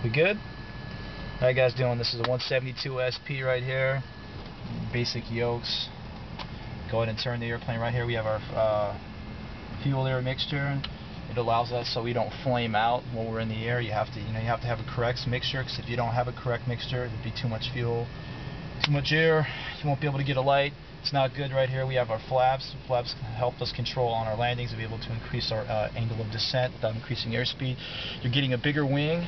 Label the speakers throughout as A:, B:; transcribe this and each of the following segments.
A: We good? How you guys doing? This is a 172 SP right here. Basic yokes. Go ahead and turn the airplane right here. We have our fuel air mixture. It allows us so we don't flame out when we're in the air. You have to have a correct mixture, because if you don't have a correct mixture, it'd be too much fuel, too much air. You won't be able to get a light. It's not good right here. We have our flaps. Flaps help us control on our landings to be able to increase our angle of descent without increasing airspeed. You're getting a bigger wing,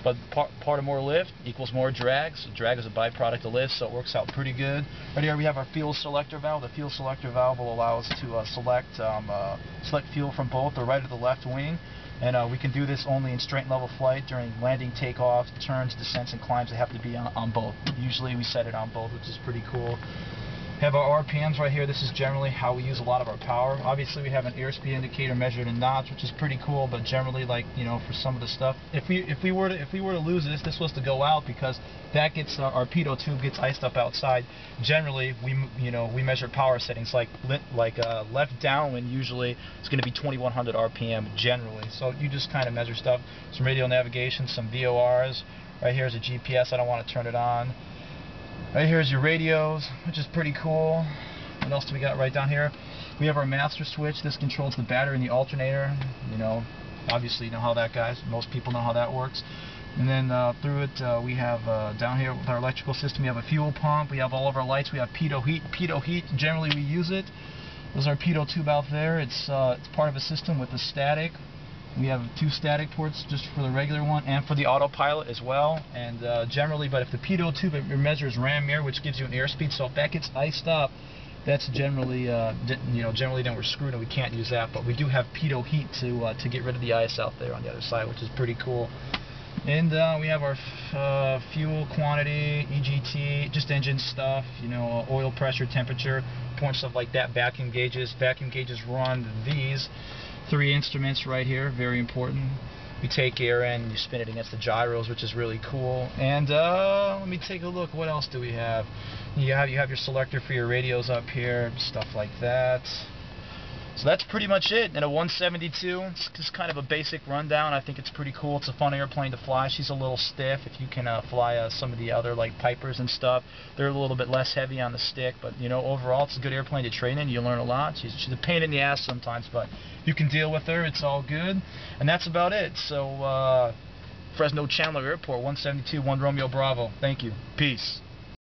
A: but part of more lift equals more drag. So drag is a byproduct of lift, so it works out pretty good. Right here we have our fuel selector valve. The fuel selector valve will allow us to select fuel from both the right or the left wing. And we can do this only in straight level flight. During landing, takeoff, turns, descents, and climbs, they have to be on both. Usually we set it on both, which is pretty cool. We have our RPMs right here. This is generally how we use a lot of our power. Obviously we have an airspeed indicator measured in knots, which is pretty cool, but generally, like, for some of the stuff, if we were to lose this was to go out, because that gets our pitot tube gets iced up outside. Generally we measure power settings like left downwind. Usually it's going to be 2100 RPM generally. So you just kind of measure stuff. Some radio navigation, some VORs. Right here is a GPS. I don't want to turn it on. Right here is your radios, which is pretty cool. What else do we got right down here? We have our master switch. This controls the battery and the alternator. Obviously you know how that, guys. Most people know how that works. And then through it we have down here with our electrical system, we have a fuel pump. We have all of our lights. We have pitot heat. Pitot heat, generally we use it. There's our pitot tube out there. It's part of a system with the static. We have 2 static ports just for the regular one and for the autopilot as well. And generally, but if the pitot tube, it measures ram air, which gives you an airspeed. So if that gets iced up, that's generally generally then we're screwed and we can't use that. But we do have pitot heat to get rid of the ice out there on the other side, which is pretty cool. And we have our fuel quantity, EGT, just engine stuff, oil pressure, temperature, important stuff like that. Vacuum gauges. Vacuum gauges run these 3 instruments right here, very important. We take air in, you spin it against the gyros, which is really cool. And let me take a look. What else do we have? You have your selector for your radios up here, stuff like that. So that's pretty much it. And a 172, it's just kind of a basic rundown. I think it's pretty cool. It's a fun airplane to fly. She's a little stiff. If you can fly some of the other like Pipers and stuff, they're a little bit less heavy on the stick. But overall, it's a good airplane to train in. You learn a lot. She's a pain in the ass sometimes, but you can deal with her. It's all good. And that's about it. So Fresno Chandler Airport, 172, 1 Romeo Bravo. Thank you. Peace.